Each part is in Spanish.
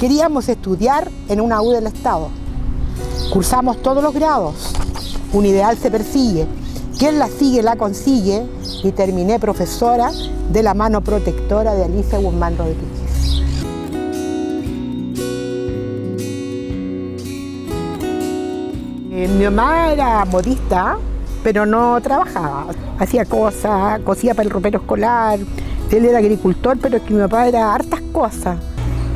Queríamos estudiar en una U del Estado. Cursamos todos los grados. Un ideal se persigue. Quien la sigue, la consigue. Y terminé profesora de la mano protectora de Alicia Guzmán Rodríguez. Mi mamá era modista, pero no trabajaba. Hacía cosas, cosía para el ropero escolar. Él era agricultor, pero es que mi papá era hartas cosas.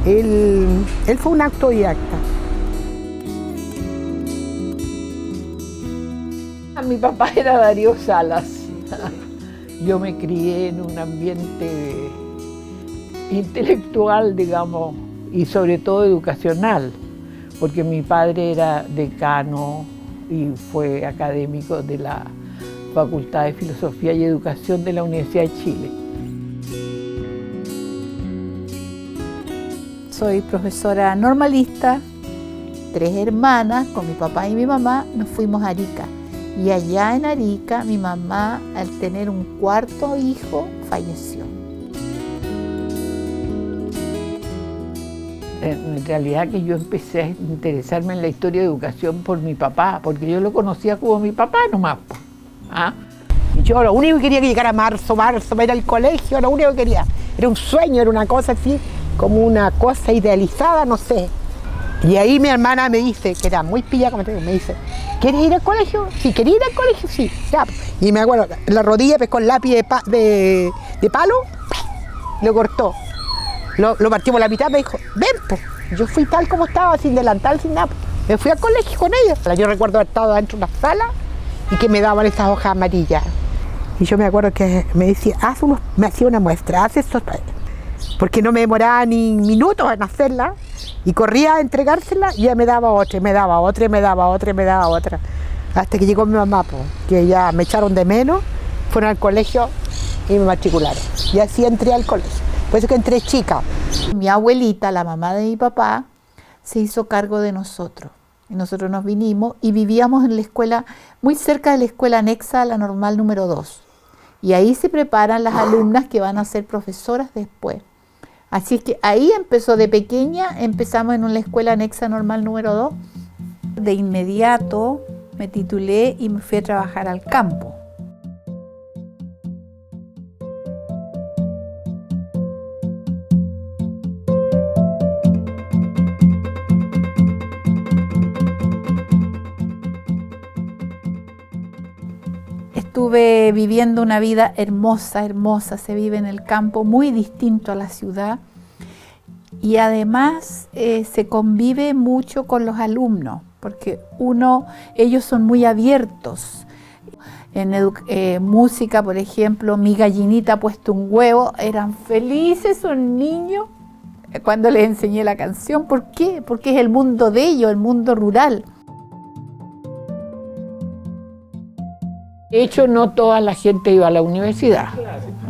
Él fue un autodidacta. Mi papá era Darío Salas. Yo me crié en un ambiente intelectual, digamos, y sobre todo educacional, porque mi padre era decano y fue académico de la Facultad de Filosofía y Educación de la Universidad de Chile. Soy profesora normalista, 3 hermanas, con mi papá y mi mamá nos fuimos a Arica. Y allá en Arica mi mamá, al tener un 4.º hijo, falleció. En realidad que yo empecé a interesarme en la historia de educación por mi papá, porque yo lo conocía como mi papá nomás. ¿Ah? Y yo lo único que quería que llegara marzo, era el colegio, lo único que quería. Era un sueño, era una cosa así, como una cosa idealizada, no sé. Y ahí mi hermana me dice, que era muy pilla, como te digo, me dice, ¿quieres ir al colegio? Sí, ¿quieres ir al colegio? Sí, ya. Y me acuerdo, en la rodilla pescó el lápiz de palo, lo cortó. Lo partió por la mitad, me dijo, ven, pues. Yo fui tal como estaba, sin delantal, sin nada. Me fui al colegio con ella. Yo recuerdo haber estado dentro de una sala y que me daban esas hojas amarillas. Y yo me acuerdo que me decía, me hacía una muestra, haz esto. Porque no me demoraba ni minutos en hacerla. Y corría a entregársela y ella me daba otra, me daba otra, me daba otra, me daba otra. Hasta que llegó mi mamá, pues, que ya me echaron de menos, fueron al colegio y me matricularon. Y así entré al colegio. Por eso que entré chica. Mi abuelita, la mamá de mi papá, se hizo cargo de nosotros. Y nosotros nos vinimos y vivíamos en la escuela, muy cerca de la escuela anexa a la normal número 2. Y ahí se preparan las alumnas que van a ser profesoras después. Así es que ahí empezó de pequeña, empezamos en una escuela anexa normal número 2. De inmediato me titulé y me fui a trabajar al campo. Estuve viviendo una vida hermosa, hermosa, se vive en el campo, muy distinto a la ciudad. Y además se convive mucho con los alumnos, porque ellos son muy abiertos. En música, por ejemplo, Mi gallinita ha puesto un huevo, eran felices esos niños cuando les enseñé la canción. ¿Por qué? Porque es el mundo de ellos, el mundo rural. De hecho, no toda la gente iba a la universidad.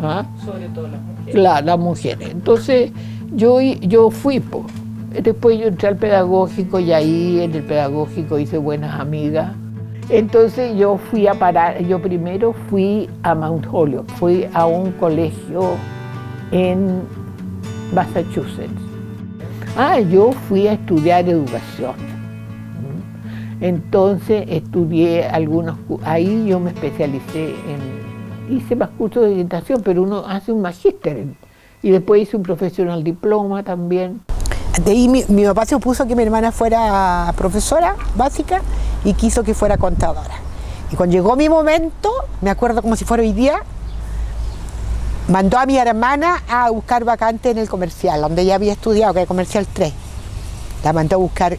¿Ah? Sobre todo las mujeres. Las mujeres. Entonces, yo fui, po. Después yo entré al pedagógico y ahí en el pedagógico hice buenas amigas. Entonces yo primero fui a Mount Holyoke, fui a un colegio en Massachusetts. Yo fui a estudiar educación. Entonces estudié ahí yo me especialicé hice más cursos de orientación, pero uno hace un magíster y después hice un profesional diploma también. De ahí mi papá se opuso que mi hermana fuera profesora básica y quiso que fuera contadora. Y cuando llegó mi momento, me acuerdo como si fuera hoy día, mandó a mi hermana a buscar vacante en el comercial, donde ella había estudiado, que era comercial 3. La mandó a buscar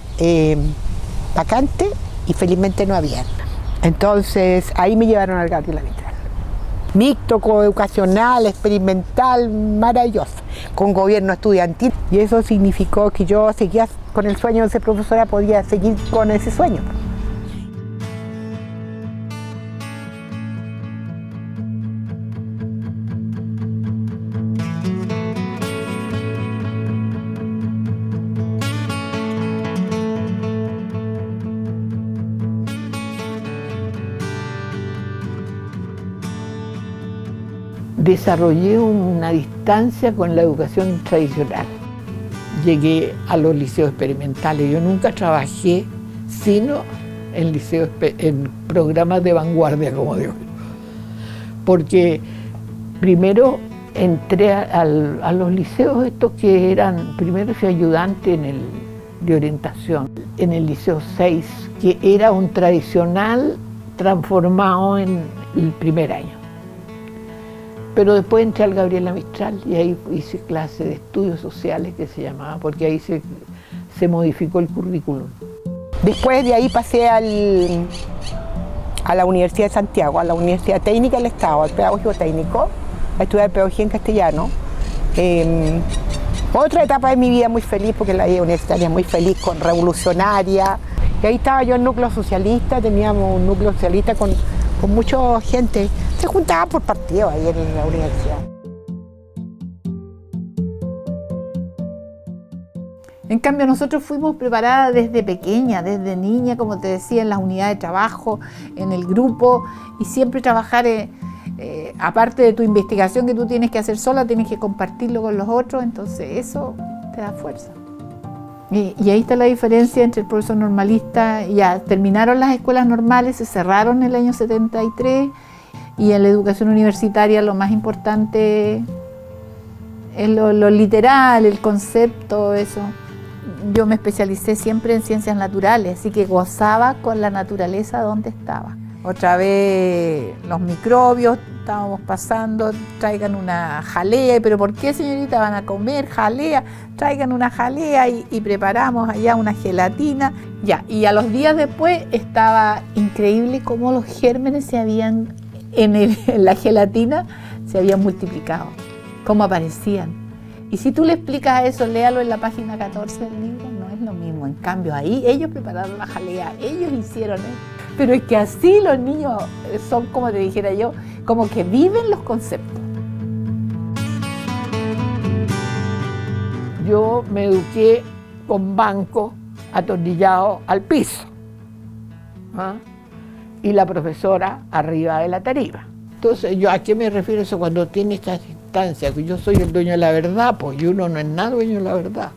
vacante y felizmente no había. Entonces ahí me llevaron al Gato y la Vitral. mixto, coeducacional, experimental, maravillosa, con gobierno estudiantil. Y eso significó que yo seguía con el sueño de ser profesora, podía seguir con ese sueño. Desarrollé una distancia con la educación tradicional. Llegué a los liceos experimentales. Yo nunca trabajé sino en programas de vanguardia, como digo. Porque primero entré a los liceos estos que eran, primero fui ayudante de orientación, en el Liceo 6, que era un tradicional transformado en el primer año. Pero después entré al Gabriela Mistral y ahí hice clase de estudios sociales, que se llamaba, porque ahí se modificó el currículum. Después de ahí pasé a la Universidad de Santiago, a la Universidad Técnica del Estado, al Pedagógico Técnico, a estudiar Pedagogía en Castellano. Otra etapa de mi vida muy feliz, porque la vida universitaria muy feliz, revolucionaria. Y ahí estaba yo en núcleo socialista, teníamos un núcleo socialista con mucha gente. Se juntaba por partido ahí en la universidad. En cambio, nosotros fuimos preparadas desde pequeña, desde niña, como te decía, en las unidades de trabajo, en el grupo, y siempre trabajar, aparte de tu investigación que tú tienes que hacer sola, tienes que compartirlo con los otros, entonces eso te da fuerza. Y ahí está la diferencia entre el profesor normalista. Ya terminaron las escuelas normales, se cerraron en el año 73, y en la educación universitaria lo más importante es lo literal, el concepto, eso. Yo me especialicé siempre en ciencias naturales, así que gozaba con la naturaleza donde estaba. Otra vez los microbios, estábamos pasando, traigan una jalea, pero ¿por qué, señorita, van a comer jalea? Traigan una jalea y preparamos allá una gelatina. Ya, y a los días después estaba increíble cómo los gérmenes se habían, en la gelatina, se habían multiplicado, cómo aparecían. Y si tú le explicas eso, léalo en la página 14 del libro, no es lo mismo. En cambio, ahí ellos prepararon la jalea, ellos hicieron eso. Pero es que así los niños son, como te dijera yo, como que viven los conceptos. Yo me eduqué con bancos atornillados al piso, ¿ah? Y la profesora arriba de la tarima. Entonces, ¿yo a qué me refiero eso cuando tiene estas instancias? Que yo soy el dueño de la verdad, pues, y uno no es nada dueño de la verdad.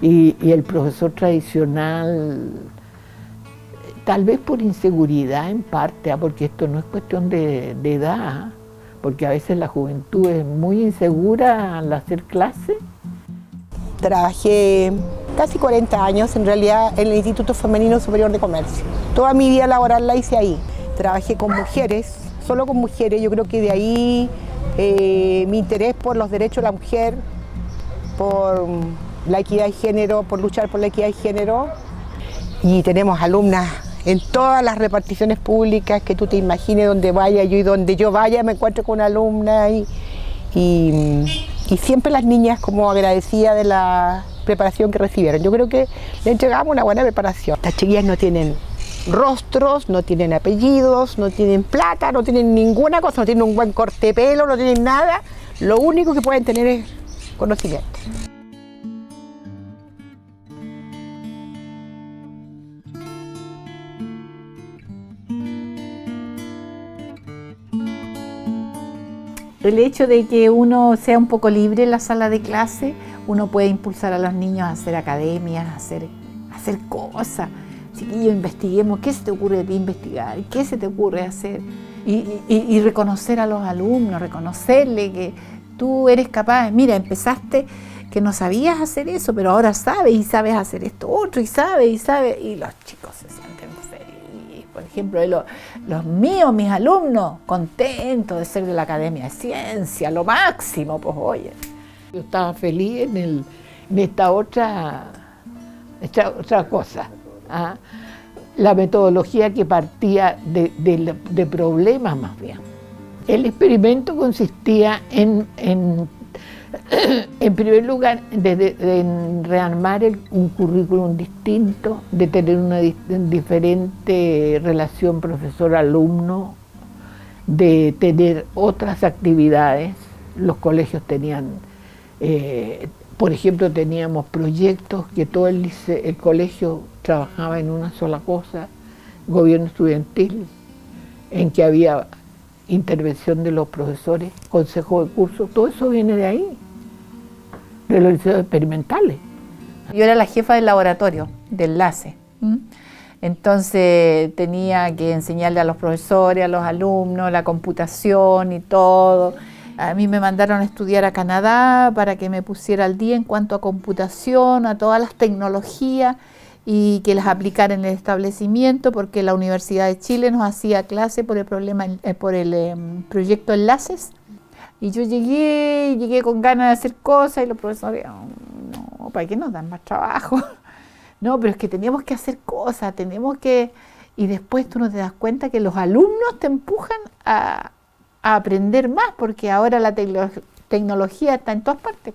Y el profesor tradicional, tal vez por inseguridad en parte, porque esto no es cuestión de edad, porque a veces la juventud es muy insegura al hacer clase. Trabajé casi 40 años en realidad en el Instituto Femenino Superior de Comercio. Toda mi vida laboral la hice ahí. Trabajé con mujeres, solo con mujeres. Yo creo que de ahí mi interés por los derechos de la mujer, por la equidad de género, por luchar por la equidad de género. Y tenemos alumnas en todas las reparticiones públicas que tú te imagines, donde vaya yo y donde yo vaya me encuentro con una alumna y siempre las niñas como agradecidas de la preparación que recibieron. Yo creo que le entregamos una buena preparación. Estas chiquillas no tienen rostros, no tienen apellidos, no tienen plata, no tienen ninguna cosa, no tienen un buen corte de pelo, no tienen nada. Lo único que pueden tener es conocimiento. El hecho de que uno sea un poco libre en la sala de clase, uno puede impulsar a los niños a hacer academias, a hacer cosas. Chiquillos, investiguemos, ¿qué se te ocurre de ti investigar? ¿Qué se te ocurre hacer? Y reconocer a los alumnos, reconocerle que tú eres capaz. Mira, empezaste que no sabías hacer eso, pero ahora sabes y sabes hacer esto otro y sabes, y los chicos se sienten felices. Por ejemplo, los míos, mis alumnos, contentos de ser de la Academia de Ciencia, lo máximo, pues oye. Yo estaba feliz en esta otra cosa. ¿Ah? la metodología que partía de problemas más bien. El experimento consistía en primer lugar, en rearmar un currículum distinto, de tener una diferente relación profesor-alumno, de tener otras actividades. Los colegios tenían, por ejemplo, teníamos proyectos que todo el colegio trabajaba en una sola cosa, gobierno estudiantil, en que había intervención de los profesores, consejo de curso, todo eso viene de ahí, de los liceos experimentales. Yo era la jefa del laboratorio, de enlace. Entonces tenía que enseñarle a los profesores, a los alumnos, la computación y todo. A mí me mandaron a estudiar a Canadá para que me pusiera al día en cuanto a computación, a todas las tecnologías y que las aplicara en el establecimiento, porque la Universidad de Chile nos hacía clase por el proyecto Enlaces. Y yo llegué con ganas de hacer cosas y los profesores, no, ¿para qué nos dan más trabajo? No, pero es que teníamos que hacer cosas, y después tú no te das cuenta que los alumnos te empujan a aprender más, porque ahora la tecnología está en todas partes.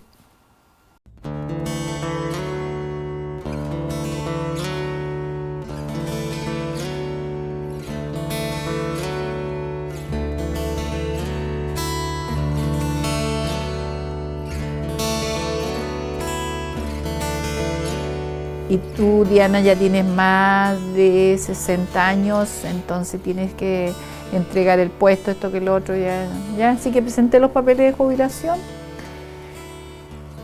Y tú, Diana, ya tienes más de 60 años, entonces tienes que entregar el puesto, esto que lo otro, ya así que presenté los papeles de jubilación.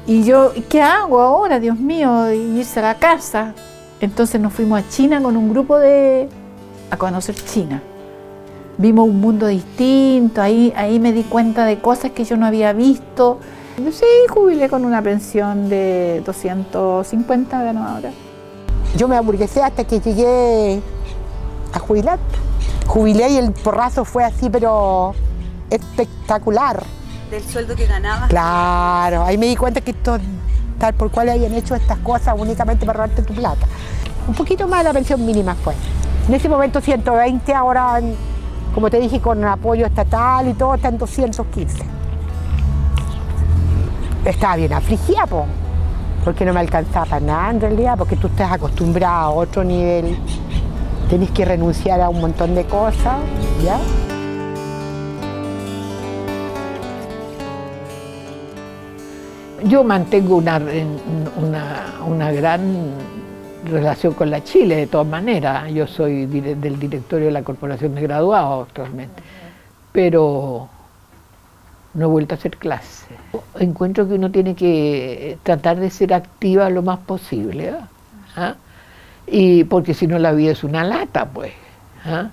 Y yo, ¿qué hago ahora, Dios mío? Irse a la casa. Entonces nos fuimos a China con un grupo a conocer China. Vimos un mundo distinto, ahí me di cuenta de cosas que yo no había visto. Sí, jubilé con una pensión de 250 gano ahora. Yo me aburguesé hasta que llegué a jubilar. Jubilé y el porrazo fue así, pero espectacular. ¿Del sueldo que ganabas? Claro, ahí me di cuenta que tal por cual habían hecho estas cosas únicamente para robarte tu plata. Un poquito más de la pensión mínima fue. En ese momento 120, ahora, como te dije, con apoyo estatal y todo, está en 215. Estaba bien afligida, porque no me alcanzaba para nada en realidad, porque tú estás acostumbrada a otro nivel, tenés que renunciar a un montón de cosas, ¿ya? Yo mantengo una gran relación con la Chile, de todas maneras. Yo soy del directorio de la Corporación de Graduados actualmente, pero no he vuelto a hacer clase. Encuentro que uno tiene que tratar de ser activa lo más posible, ¿ah? Y porque si no la vida es una lata, pues. ¿Ah?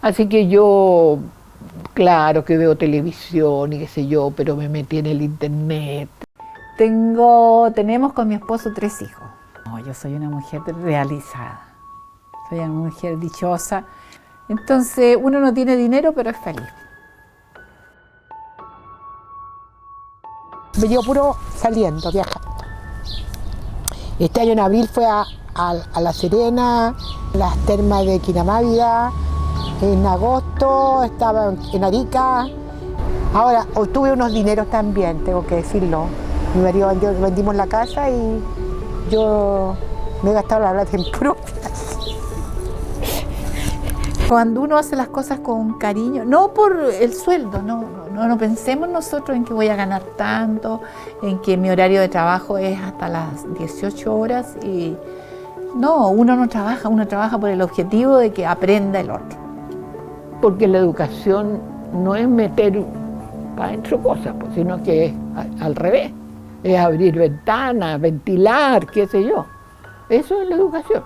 Así que yo, claro que veo televisión y qué sé yo, pero me metí en el internet. Tenemos con mi esposo 3 hijos. No, yo soy una mujer realizada, soy una mujer dichosa. Entonces uno no tiene dinero, pero es feliz. Me dio puro saliendo, viajando. Este año en abril fue a La Serena, las termas de Quinamávida. En agosto estaba en Arica. Ahora, obtuve unos dineros también, tengo que decirlo. Mi marido vendimos la casa y yo me he gastado la plata en propias. Cuando uno hace las cosas con cariño, no por el sueldo, no pensemos nosotros en que voy a ganar tanto, en que mi horario de trabajo es hasta las 18 horas y no, uno no trabaja, uno trabaja por el objetivo de que aprenda el otro. Porque la educación no es meter para adentro cosas, pues, sino que es al revés, es abrir ventanas, ventilar, qué sé yo. Eso es la educación.